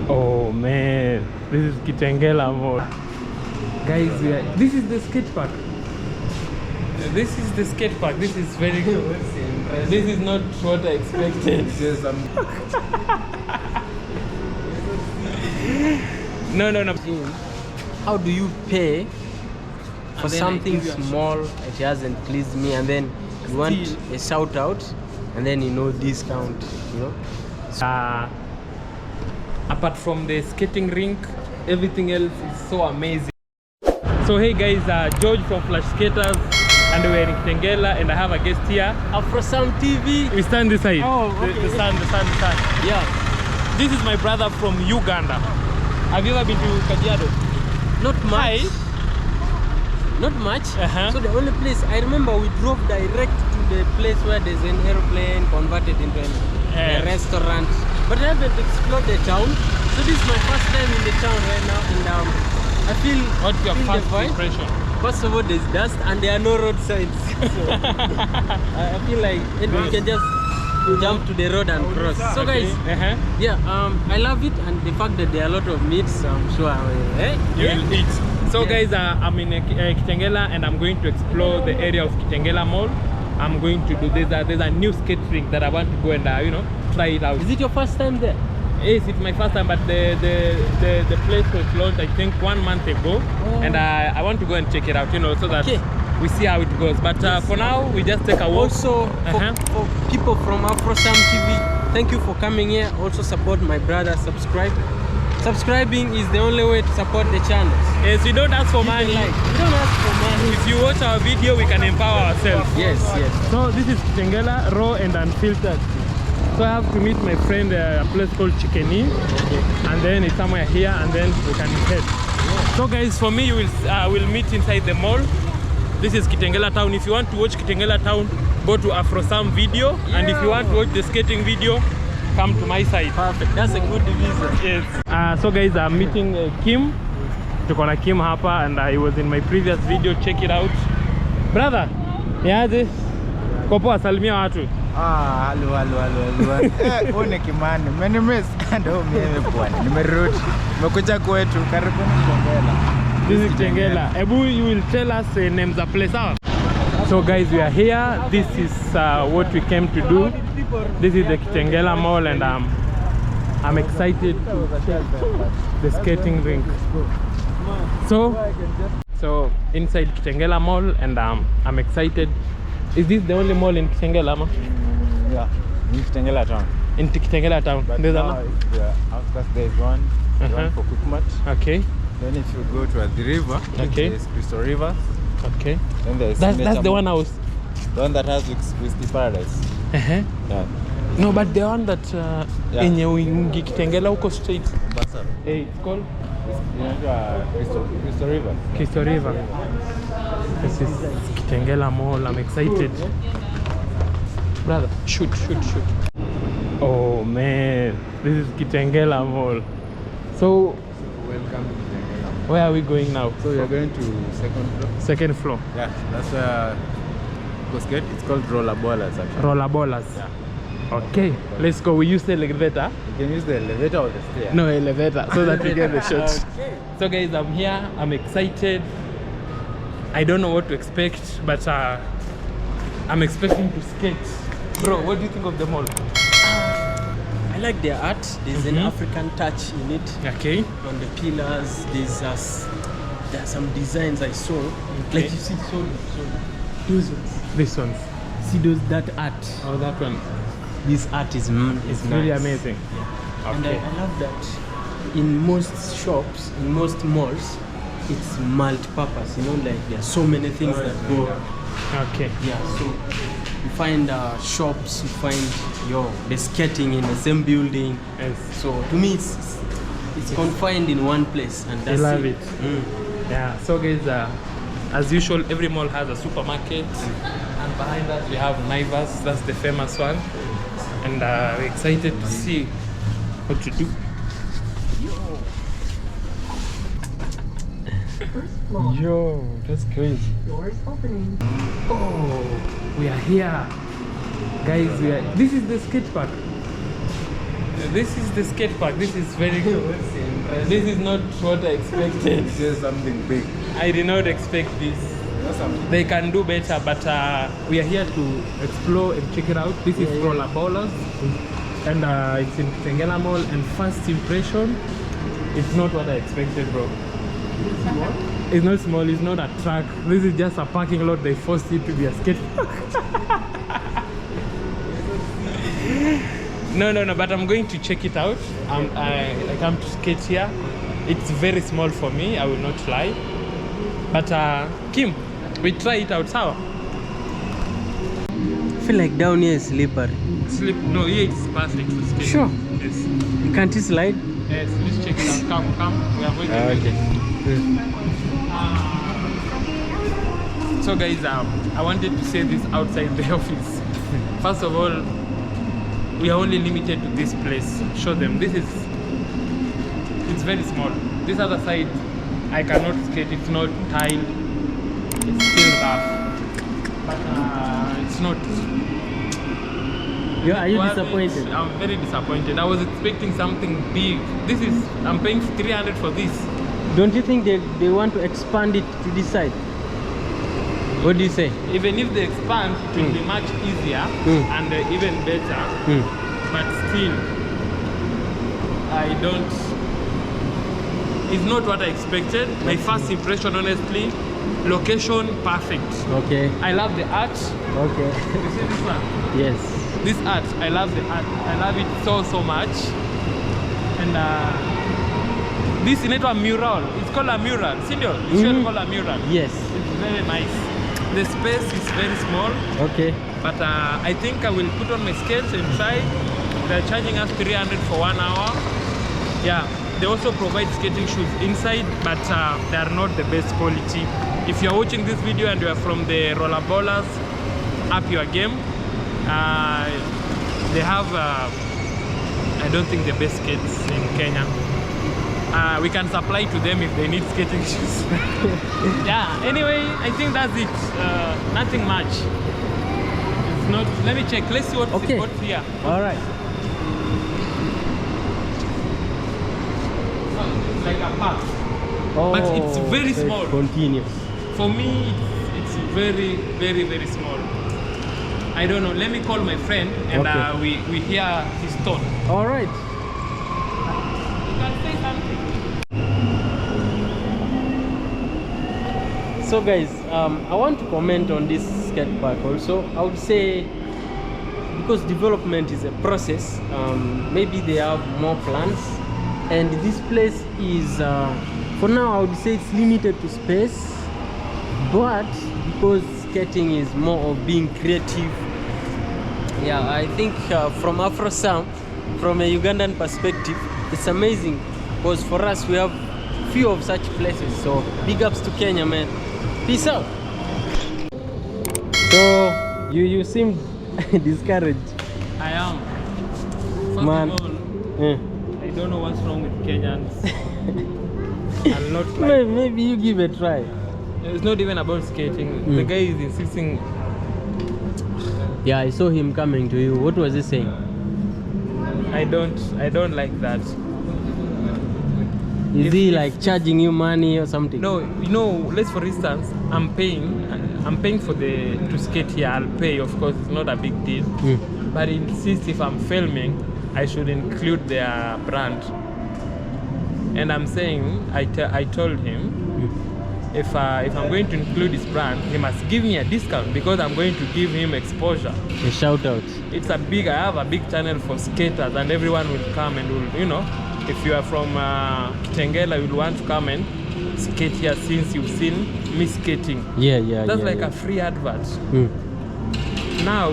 Oh man, this is Kitengela Mall. Guys, this is the skate park. This is the skate park. This is very good. This is not what I expected. No. How do you pay for something small that hasn't pleased me, and then you want a shout out, and then discount, Apart from the skating rink, everything else is so amazing. So hey guys, George from Flashskaters, and we're in Kitengela, and I have a guest here. Afrosam TV. We stand this side. Oh, okay. The sun. Yeah. This is my brother from Uganda. Have you ever been to Kajiado? Not much. Not much. So the only place I remember, we drove direct to the place where there's an airplane converted into a restaurant. But I haven't explored the town. So this is my first time in the town right now, and I feel. What's your first impression? First of all, there's dust and there are no road signs. So I feel like we can just jump to the road and cross. So guys, I love it, and the fact that there are a lot of meats, I'm sure you will eat. So guys, I'm in Kitengela, and I'm going to explore the area of Kitengela Mall. I'm going to do there's a new skate rink that I want to go and try it out. Is it your first time there? Yes, it's my first time, but the place was launched I think 1 month ago, and I want to go and check it out, so that we see how it goes. But for now, we just take a walk. Also, for people from Afrosam TV, thank you for coming here. Also support my brother, subscribe. Subscribing is the only way to support the channel. Yes, we don't ask for money. We don't ask for money. If you watch our video, we can empower ourselves. Yes. So this is Kitengela, raw and unfiltered. So I have to meet my friend at a place called Kenyan, and then it's somewhere here, and then we can head. So guys, for me, we'll meet inside the mall. This is Kitengela town. If you want to watch Kitengela town, go to Afrosam video, and if you want to watch the skating video, come to my side. Perfect. That's a good division. Yes. So guys, I'm meeting Kim. Tuko na Kim hapa, and he was in my previous video. Check it out. Brother, niaje? Kopoa, salimia watu. Halo. One Kimani. Menimiss. Ndio mimi bwana. Nimerudi. Nimekuja kwetu. Karibu Kitengela. This is Kitengela. Ebu, you will tell us names of place. So guys, we are here. This is what we came to do. This is the Kitengela Mall, and I'm excited to check the skating rink. So inside Kitengela Mall, and I'm excited. Is this the only mall in Kitengela, ma? Yeah, in Kitengela town. In Kitengela town. But there's there's one for Quickmart. Okay. Then if you go to the river, there's Crystal River. Okay. Then there's that's the one I was. The one that has with Paradise. Yeah. No, but the one that in Kitengela uko straight. Hey, it's called Crystal River. Crystal River. This is Kitengela Mall. I'm excited. Brother, shoot. Oh man, this is Kitengela Mall. So Welcome to Kitengela. Where are we going now? So we are going to second floor. Second floor. Yeah, that's it's called rollerbollers actually. Rollerbollers. Yeah. Okay, let's go. We use the elevator. You can use the elevator or the stair. No, elevator, so that we get the shot. Okay. So guys, I'm here. I'm excited. I don't know what to expect, but I'm expecting to skate. Bro, what do you think of the mall? I like their art. There's an African touch in it. Okay. On the pillars, there are some designs I saw. Okay. Like you see, those ones. This one. See that art. Oh, that one. This art is nice. Really amazing. Yeah. Okay. And I love that in most shops, in most malls, it's multi-purpose. Like there are so many things that go. Okay. Yeah. So you find shops, you find the skating in the same building. Yes. So to me, it's confined in one place, and that's I love it. Yeah. So guys, as usual, every mall has a supermarket, and behind us we have Naivas. That's the famous one, and we're excited to see what to do. Yo, that's crazy. Doors opening. Oh, we are here, guys. This is the skate park. This is the skate park. This is very good. This is not what I expected. This is something big. I did not expect this. They can do better, but we are here to explore and check it out. This is roller ballers, and it's in Kitengela Mall. And first impression, it's not what I expected, bro. It's not small. It's not a track. This is just a parking lot. They forced it to be a skate park. No, but I'm going to check it out. I come to skate here. It's very small for me, I will not lie. But Kim, we try it out, how? I feel like down here is slippery. No, here it's perfect to skate. Sure. Yes. Can't you slide? Yes, let's check it out. Come. We are going to So guys, I wanted to say this outside the office. First of all, we are only limited to this place. Show them. It's very small. This other side, I cannot skate. It's not tiled. It's still rough. But it's not. Are you disappointed? I'm very disappointed. I was expecting something big. I'm paying 300 for this. Don't you think they want to expand it to this side? What do you say? Even if they expand, it will be much easier and even better. But still, it's not what I expected. My first impression, honestly, location perfect. Okay. I love the art. Okay. You see this one? Yes. This art, I love the art. I love it so much. And this is not a mural. It's called a mural. Senior, you should call a mural. Yes. It's very nice. The space is very small. Okay. But I think I will put on my skates and try. They're charging us 300 for 1 hour. Yeah. They also provide skating shoes inside, but they are not the best quality. If you're watching this video and you are from the roller ballers, up your game. They have, I don't think, the best skates in Kenya. We can supply to them if they need skating shoes. Yeah, anyway, I think that's it. Nothing much. It's not. Let me check. Let's see what's here. All right. It's like a park. Oh, but it's very small. Continuous. For me, it's very, very, very small. I don't know. Let me call my friend and we hear his thought. All right. You can say something. So guys, I want to comment on this skate park also. I would say, because development is a process, maybe they have more plans, and this place is, for now I would say it's limited to space, but because skating is more of being creative, yeah, I think from Afro Sound, from a Ugandan perspective, it's amazing, because for us we have few of such places. So big ups to Kenya, man. Peace out. So you seem discouraged. I am. First Man. of all, I don't know what's wrong with Kenyans. I'm not like, Maybe you give it a try. it's not even about skating. The guy is insisting. Yeah, I saw him coming to you. What was he saying? I don't like that. Is he like charging you money or something? No, you know, let's for instance, I'm paying for to skate here. I'll pay, of course, it's not a big deal. But he insists if I'm filming, I should include their brand. And I'm saying, I told him, if I'm going to include his brand, he must give me a discount because I'm going to give him exposure. A shout out. I have a big channel for skaters, and everyone will come and will, you know, if you are from Kitengela, you will want to come and skate here since you've seen me skating. That's like a free advert. Now,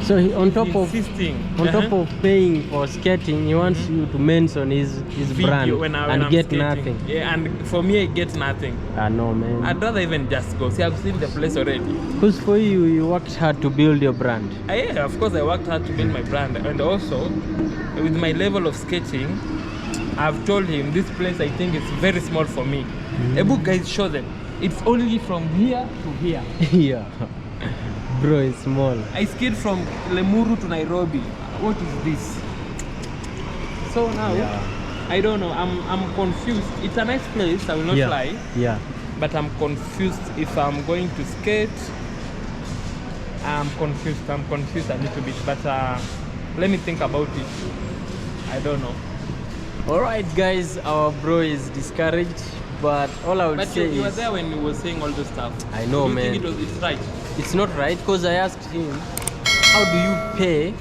so on top insisting, top of paying for skating, he wants you to mention his brand when and I'm get skating. nothing. Yeah, and for me, I get nothing. No, man. I'd rather even just go. See, I've seen the place already. Because for you worked hard to build your brand. Yeah, of course, I worked hard to build my brand, and also with my level of skating, I've told him this place I think it's very small for me. Ebu guys, show them. It's only from here to here. Yeah. Bro, it's small. I skate from Lemuru to Nairobi. What is this? So now, I don't know. I'm confused. It's a nice place. I will not lie. Yeah. But I'm confused if I'm going to skate. I'm confused a little bit. But let me think about it. I don't know. All right, guys. Our bro is discouraged. But all I would say you were there when he was saying all this stuff. I know, man. Do you think it's right? It's not right, because I asked him, how do you pay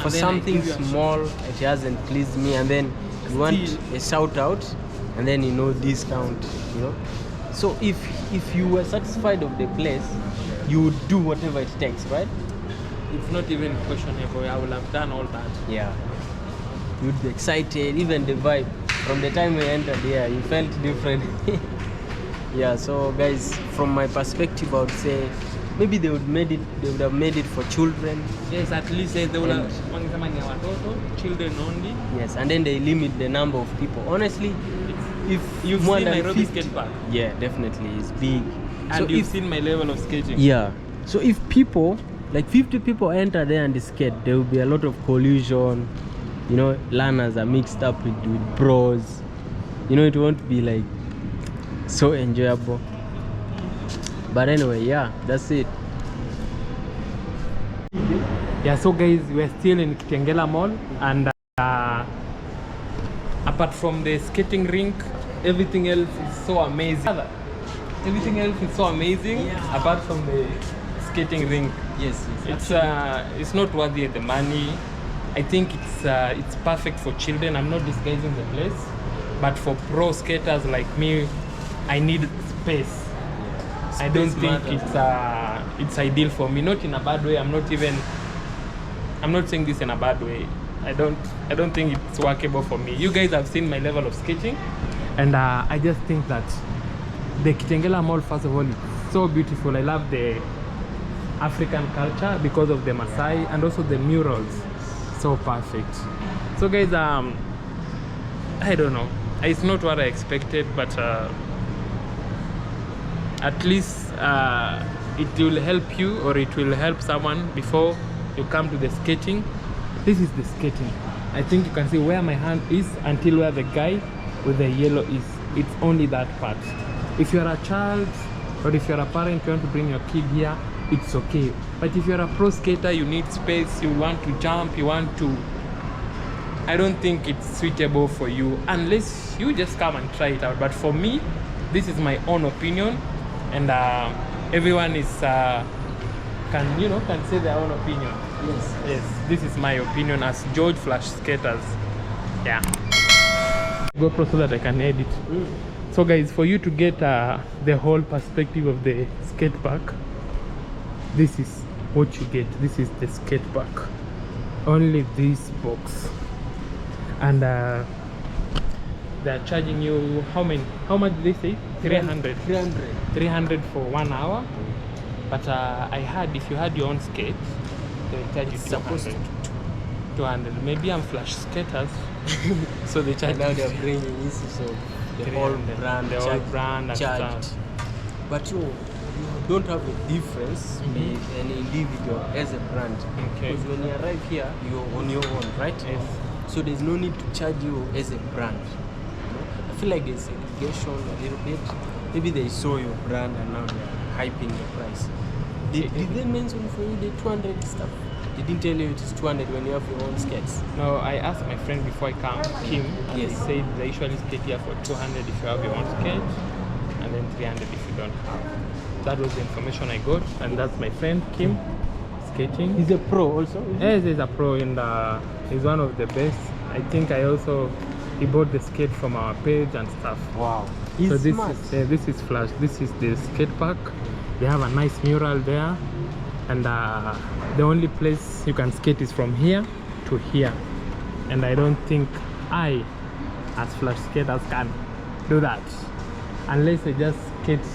for something small that hasn't pleased me, and then you want a shout out, and then discount, So if you were satisfied of the place, you would do whatever it takes, right? It's not even questionable. I will have done all that. Yeah. You'd be excited, even the vibe. From the time we entered here, you felt different. Yeah, so guys, from my perspective, I would say maybe they would have made it for children. Yes, at least they would have children only. Yes, and then they limit the number of people. Honestly, if you've more seen than Nairobi 50, Skatepark. Yeah, definitely, it's big. And so you've seen my level of skating. Yeah. So if people, like 50 people enter there and skate, there will be a lot of collusion. Learners are mixed up with pros. It won't be like so enjoyable. But anyway, yeah, that's it. Yeah, so guys, we're still in Kitengela Mall, and apart from the skating rink, everything else is so amazing. Everything else is so amazing, apart from the skating rink. Yes. It's not worthy of the money. I think it's perfect for children. I'm not disguising the place, but for pro skaters like me, I need space. I don't think it's ideal for me. Not in a bad way. I'm not saying this in a bad way. I don't think it's workable for me. You guys have seen my level of skating, and I just think that the Kitengela Mall, first of all, is so beautiful. I love the African culture because of the Maasai and also the murals. So perfect. So guys, I don't know, it's not what I expected, but at least it will help you, or it will help someone before you come to the skating. This is the skating. I think you can see where my hand is until where the guy with the yellow is. It's only that part. If you're a child, or if you're a parent, you want to bring your kid here, it's okay. But if you're a pro skater, you need space, you want to jump, I don't think it's suitable for you unless you just come and try it out. But for me, this is my own opinion, and everyone is can say their own opinion. Yes, this is my opinion as George Flash Skaters. Yeah, GoPro so that I can edit. So guys, for you to get the whole perspective of the skate park, this is what you get. This is the skate park. Only this box, and they're charging you how much did they say? 300 for 1 hour. But I heard if you had your own skate, they charge you 200. Maybe I'm Flash Skaters, so they charge. Now they're bringing this, so the whole brand, and stuff. But you don't have a difference with an individual as a brand. Okay. Because when you arrive here, you're on your own, right? Yes. So there's no need to charge you as a brand. I feel like there's segregation a little bit. Maybe they saw your brand and now they're hyping the price. Did they mention for you the 200 stuff? They didn't tell you it is 200 when you have your own skates? No, I asked my friend before I come, Kim, and he said they usually skate here for 200 if you have your own skate, and then 300 if you don't have. That was the information I got, and that's my friend Kim skating. He's a pro also? Yes, he's a pro, and he's one of the best. I think he bought the skate from our page and stuff. Wow. So this is Flash. This is the skate park. They have a nice mural there, and the only place you can skate is from here to here. And I don't think I, as Flash skaters, can do that unless I just skate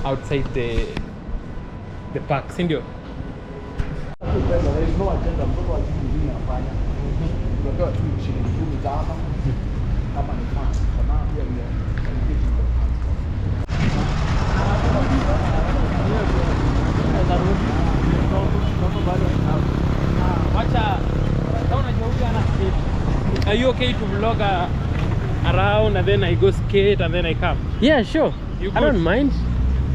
outside the park. Sindio? Wacha kama unajua huyu ana skate okay to vlog around and then I go skate and then I come? Yeah, sure. I don't mind.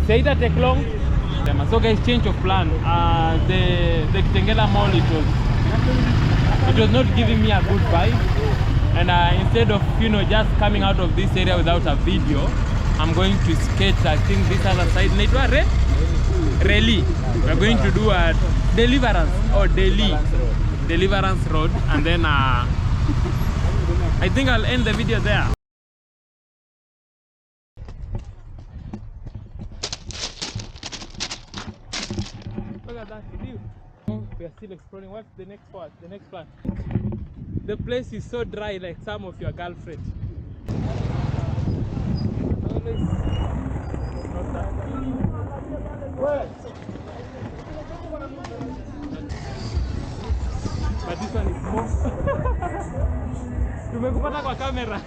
Say that take long. So guys, change of plan. The Kitengela Mall, it was not giving me a good vibe, and instead of just coming out of this area without a video, I'm going to skate. I think this other side, Rally. We're going to do a Deliverance or Deliverance Road, and then I think I'll end the video there. Look at that view. We are still exploring. What's the next part? The next plan. The place is so dry, like some of your girlfriend. Always not that. But this one is more. Tumekupata kwa kamera.